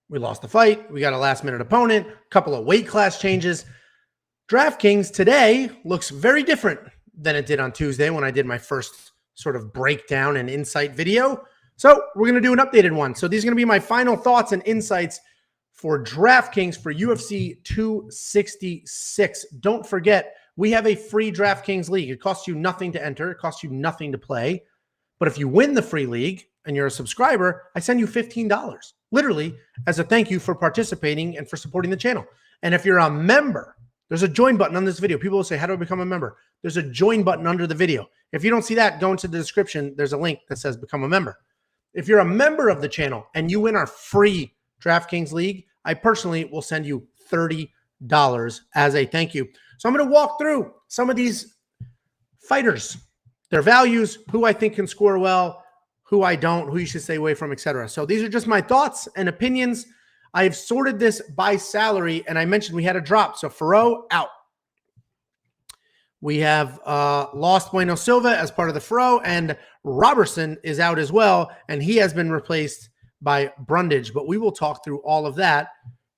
We lost the fight. We got a last-minute opponent, a couple of weight class changes. DraftKings today looks very different than it did on Tuesday when I did my first sort of breakdown and insight video. So we're going to do an updated one. So these are going to be my final thoughts and insights for DraftKings for UFC 266. Don't forget, we have a free DraftKings league. It costs you nothing to enter. It costs you nothing to play. But if you win the free league and you're a subscriber, I send you $15, literally, as a thank you for participating and for supporting the channel. And if you're a member, there's a join button on this video. People will say, how do I become a member? There's a join button under the video. If you don't see that, go into the description. There's a link that says become a member. If you're a member of the channel and you win our free DraftKings league, I personally will send you $30 as a thank you. So I'm going to walk through some of these fighters, their values, who I think can score well, who I don't, who you should stay away from, etc. So these are just my thoughts and opinions. I have sorted this by salary, and I mentioned we had a drop. So Ferro out. We have lost Bueno Silva as part of the Ferro, and Robertson is out as well, and he has been replaced by Brundage. But we will talk through all of that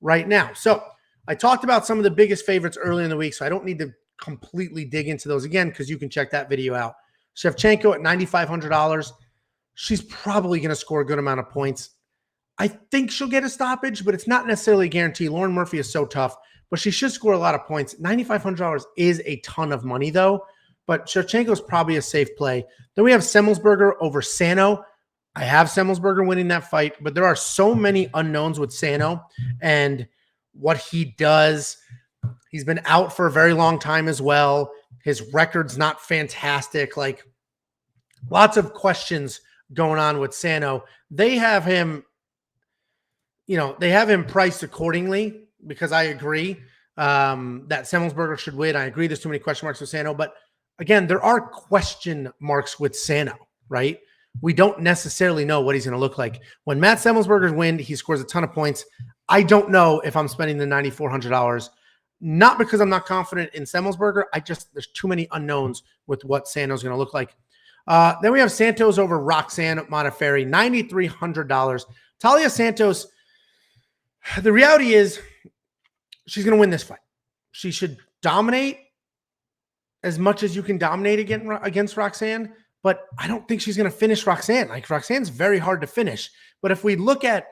right now. So I talked about some of the biggest favorites early in the week, so I don't need to completely dig into those again because you can check that video out. Shevchenko at $9,500. She's probably going to score a good amount of points. I think she'll get a stoppage, but it's not necessarily a guarantee. Lauren Murphy is so tough, but she should score a lot of points. $9,500 is a ton of money, though. But Shevchenko is probably a safe play. Then we have Semelsberger over Sano. I have Semelsberger winning that fight, but there are so many unknowns with Sano and what he does. He's been out for a very long time as well. His record's not fantastic. Like, lots of questions going on with Sano. They have him, they have him priced accordingly because I agree that Semelsberger should win. I agree there's too many question marks with Sano. But again, there are question marks with Sano, right? We don't necessarily know what he's going to look like. When Matt Semelsberger wins, he scores a ton of points. I don't know if I'm spending the $9,400. Not because I'm not confident in Semelsberger. There's too many unknowns with what Sano's going to look like. Then we have Santos over Roxanne Modafferi, $9,300. Talia Santos, the reality is she's going to win this fight. She should dominate as much as you can dominate against Roxanne, but I don't think she's going to finish Roxanne. Like, Roxanne's very hard to finish. But if we look at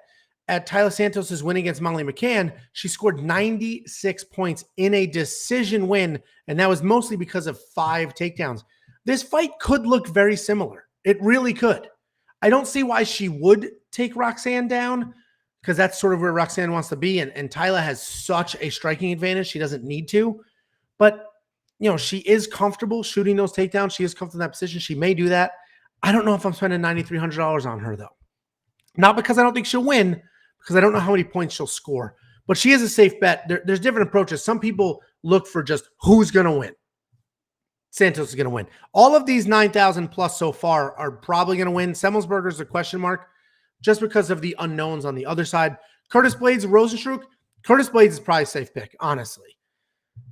Talia Santos' win against Molly McCann, she scored 96 points in a decision win, and that was mostly because of 5 takedowns. This fight could look very similar. It really could. I don't see why she would take Roxanne down because that's sort of where Roxanne wants to be, and Taila has such a striking advantage. She doesn't need to. But, she is comfortable shooting those takedowns. She is comfortable in that position. She may do that. I don't know if I'm spending $9,300 on her, though. Not because I don't think she'll win, because I don't know how many points she'll score. But she is a safe bet. There's different approaches. Some people look for just who's going to win. Santos is going to win. All of these 9,000 plus so far are probably going to win. Semelsberger is a question mark just because of the unknowns on the other side. Curtis Blades, Rosenstruck. Curtis Blades is probably a safe pick, honestly.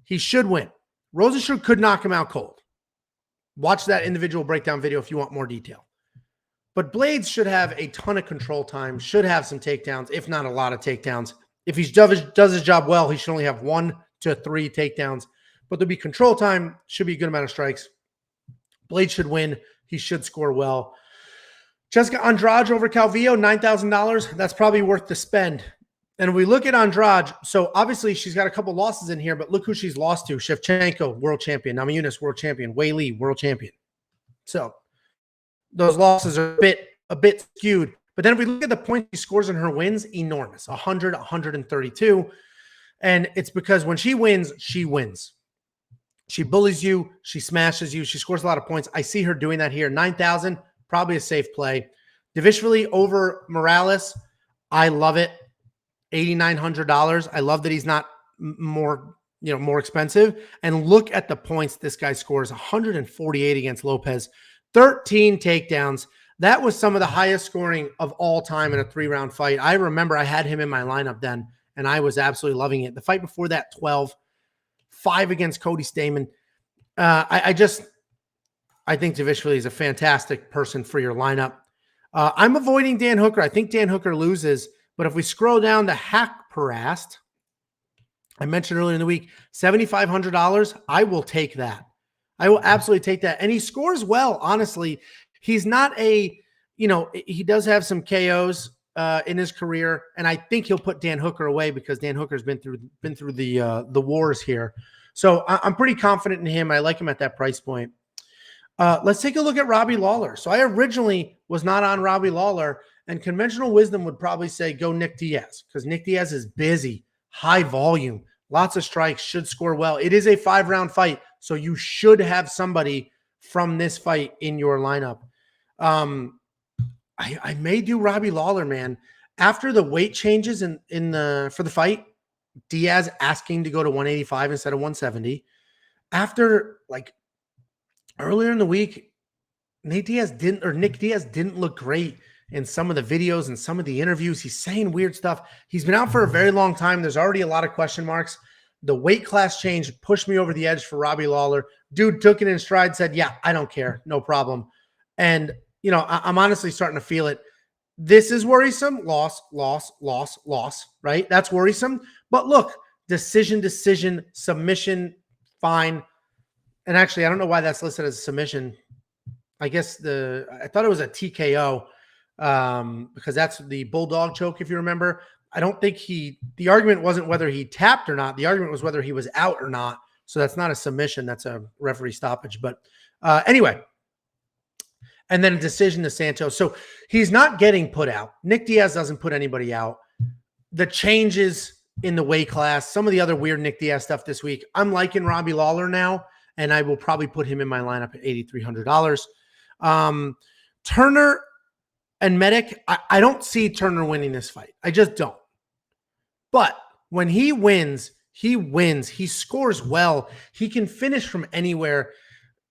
He should win. Rosenstruck could knock him out cold. Watch that individual breakdown video if you want more detail. But Blades should have a ton of control time, should have some takedowns, if not a lot of takedowns. If he does his job well, he should only have 1 to 3 takedowns. But there'll be control time, should be a good amount of strikes. Blades should win. He should score well. Jessica Andrade over Calvillo, $9,000. That's probably worth the spend. And we look at Andrade, so obviously she's got a couple losses in here, but look who she's lost to. Shevchenko, world champion. Namajunas, world champion. Wei Li, world champion. So those losses are a bit skewed. But then if we look at the points she scores in her wins, enormous. 100, 132. And it's because when she wins, she wins. She bullies you. She smashes you. She scores a lot of points. I see her doing that here. 9,000, probably a safe play. Dvalishvili over Morales. I love it. $8,900. I love that he's not more expensive. And look at the points this guy scores. 148 against Lopez. 13 takedowns. That was some of the highest scoring of all time in a 3-round fight. I remember I had him in my lineup then, and I was absolutely loving it. The fight before that, 12. 5 against Cody Stamann. I think Dvalishvili is a fantastic person for your lineup. I'm avoiding Dan Hooker. I think Dan Hooker loses, But if we scroll down to Hack Parast, I mentioned earlier in the week, $7,500. I will take that. I will absolutely take that. And he scores well, honestly. He's not a, he does have some KOs in his career, and I think he'll put Dan Hooker away because Dan Hooker's been through the wars here. So I'm pretty confident in him. I like him at that price point. Let's take a look at Robbie Lawler. So I originally was not on Robbie Lawler, and conventional wisdom would probably say go Nick Diaz because Nick Diaz is busy, high volume, lots of strikes, should score well. It is a 5-round fight, so you should have somebody from this fight in your lineup. I may do Robbie Lawler, man. After the weight changes for the fight, Diaz asking to go to 185 instead of 170. After earlier in the week, Nick Diaz didn't look great in some of the videos and some of the interviews. He's saying weird stuff. He's been out for a very long time. There's already a lot of question marks. The weight class change pushed me over the edge for Robbie Lawler. Dude took it in stride, said, yeah, I don't care. No problem. And, I'm honestly starting to feel it. This is worrisome. Loss, right? That's worrisome. But look, decision, submission, fine. And actually, I don't know why that's listed as a submission. I guess I thought it was a TKO because that's the bulldog choke, if you remember. I don't think the argument wasn't whether he tapped or not. The argument was whether he was out or not. So that's not a submission. That's a referee stoppage. But anyway, and then a decision to Santos. So he's not getting put out. Nick Diaz doesn't put anybody out. The changes in the weight class, some of the other weird Nick Diaz stuff this week. I'm liking Robbie Lawler now, and I will probably put him in my lineup at $8,300. Turner and Medic, I don't see Turner winning this fight. I just don't. But when he wins. He scores well. He can finish from anywhere.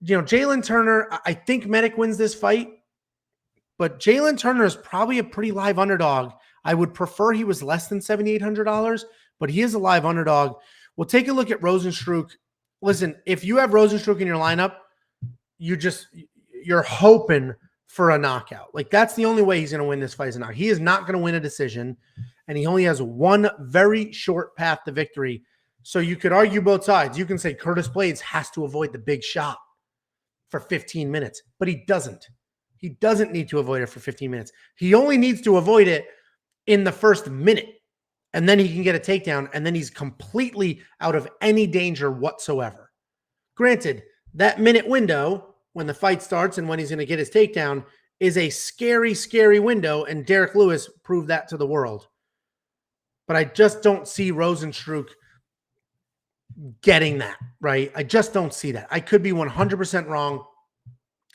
Jalen Turner, I think Medic wins this fight, but Jalen Turner is probably a pretty live underdog. I would prefer he was less than $7,800, but he is a live underdog. We'll take a look at Rozenstruik. Listen, if you have Rozenstruik in your lineup, you're hoping for a knockout. That's the only way he's going to win this fight is a knockout. He is not going to win a decision, and he only has one very short path to victory. So you could argue both sides. You can say Curtis Blaydes has to avoid the big shot for 15 minutes, but he doesn't. He doesn't need to avoid it for 15 minutes. He only needs to avoid it in the first minute, and then he can get a takedown, and then he's completely out of any danger whatsoever. Granted, that minute window when the fight starts and when he's going to get his takedown is a scary, scary window, and Derek Lewis proved that to the world. But I just don't see Rozenstruik getting that, right? I just don't see that. I could be 100% wrong.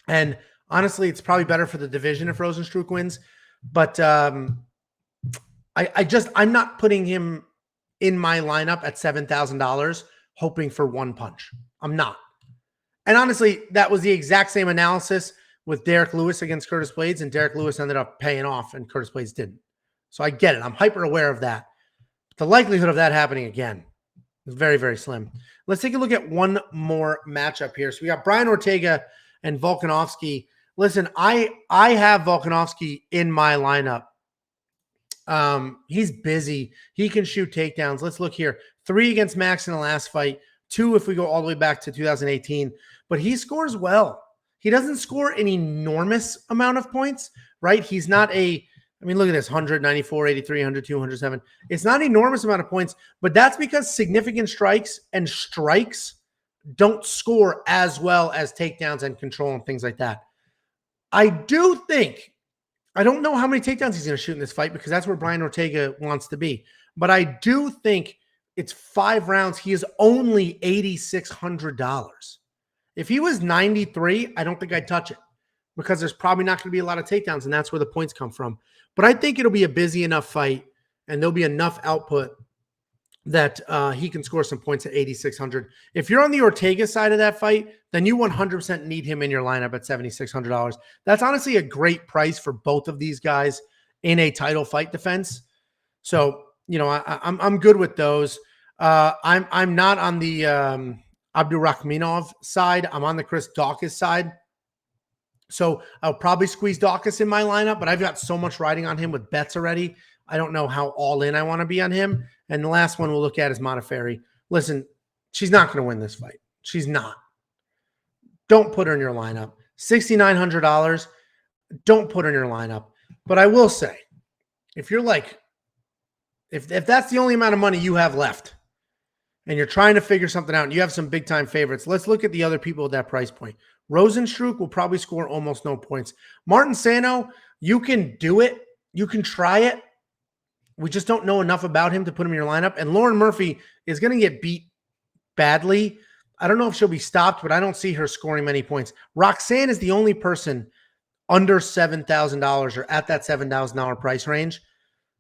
And honestly, it's probably better for the division if Rozenstruik wins. But I'm not putting him in my lineup at $7,000 hoping for one punch. I'm not. And honestly, that was the exact same analysis with Derek Lewis against Curtis Blaydes, and Derek Lewis ended up paying off and Curtis Blaydes didn't. So I get it. I'm hyper aware of that. The likelihood of that happening again is very, very slim. Let's take a look at one more matchup here. So we got Brian Ortega and Volkanovski. Listen, I have Volkanovski in my lineup. He's busy. He can shoot takedowns. Let's look here. 3 against Max in the last fight. 2 if we go all the way back to 2018. But he scores well. He doesn't score an enormous amount of points, right? He's not look at this, 194, 83, 102, 107. It's not an enormous amount of points, but that's because significant strikes don't score as well as takedowns and control and things like that. I do think, I don't know how many takedowns he's going to shoot in this fight because that's where Brian Ortega wants to be. But I do think it's 5 rounds. He is only $8,600. If he was 93, I don't think I'd touch it because there's probably not going to be a lot of takedowns, and that's where the points come from. But I think it'll be a busy enough fight, and there'll be enough output that he can score some points at 8,600. If you're on the Ortega side of that fight, then you 100% need him in your lineup at $7,600. That's honestly a great price for both of these guys in a title fight defense. So, I'm good with those. I'm not on the Abdurakhimov side. I'm on the Chris Daukaus side. So I'll probably squeeze Daukaus in my lineup, but I've got so much riding on him with bets already. I don't know how all in I want to be on him. And the last one we'll look at is Modafferi. Listen, she's not going to win this fight. She's not. Don't put her in your lineup. $6,900. Don't put her in your lineup. But I will say, if you're like, if that's the only amount of money you have left and you're trying to figure something out and you have some big time favorites, let's look at the other people at that price point. Rosenstruck will probably score almost no points. Martin Sano, you can do it. You can try it. We just don't know enough about him to put him in your lineup. And Lauren Murphy is going to get beat badly. I don't know if she'll be stopped, but I don't see her scoring many points. Roxanne is the only person under $7,000 or at that $7,000 price range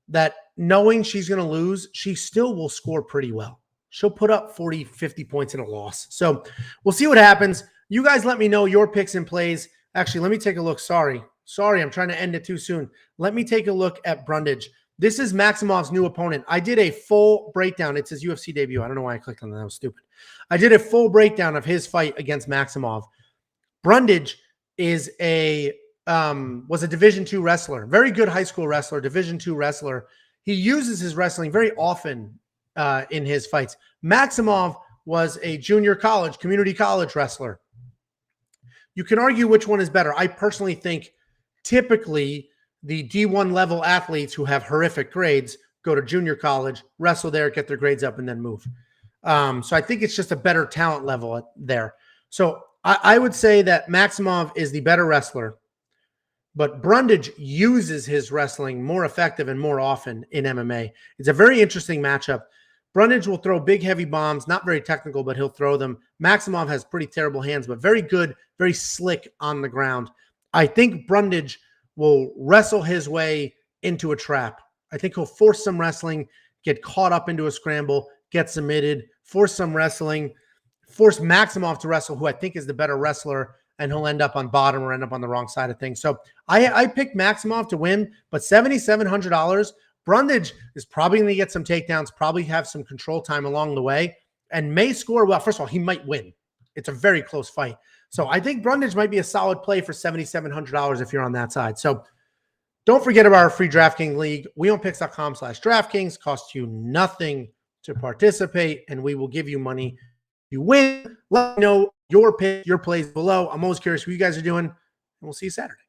that, knowing she's going to lose, she still will score pretty well. She'll put up 40, 50 points in a loss. So we'll see what happens. You guys let me know your picks and plays. Actually, let me take a look. Sorry, I'm trying to end it too soon. Let me take a look at Brundage. This is Maximov's new opponent. I did a full breakdown. It's his UFC debut. I don't know why I clicked on that. That was stupid. I did a full breakdown of his fight against Maximov. Brundage is was a Division II wrestler, very good high school wrestler, Division II wrestler. He uses his wrestling very often in his fights. Maximov was a junior college, community college wrestler. You can argue which one is better. I personally think typically the D1 level athletes who have horrific grades go to junior college, wrestle there, get their grades up, and then move. So I think it's just a better talent level there. So I would say that Maximov is the better wrestler, but Brundage uses his wrestling more effective and more often in MMA. It's a very interesting matchup. Brundage will throw big, heavy bombs, not very technical, but he'll throw them. Maximov has pretty terrible hands, but very good, very slick on the ground. I think Brundage will wrestle his way into a trap. I think he'll force some wrestling, get caught up into a scramble, get submitted, force some wrestling, force Maximov to wrestle, who I think is the better wrestler, and he'll end up on bottom or end up on the wrong side of things. So I picked Maximov to win, but $7,700, Brundage is probably going to get some takedowns, probably have some control time along the way, and may score well. First of all, he might win. It's a very close fight. So I think Brundage might be a solid play for $7,700 if you're on that side. So don't forget about our free DraftKings League. WeOwnPicks.com/DraftKings. Costs you nothing to participate, and we will give you money. If you win, let me know your pick, your plays below. I'm always curious what you guys are doing, and we'll see you Saturday.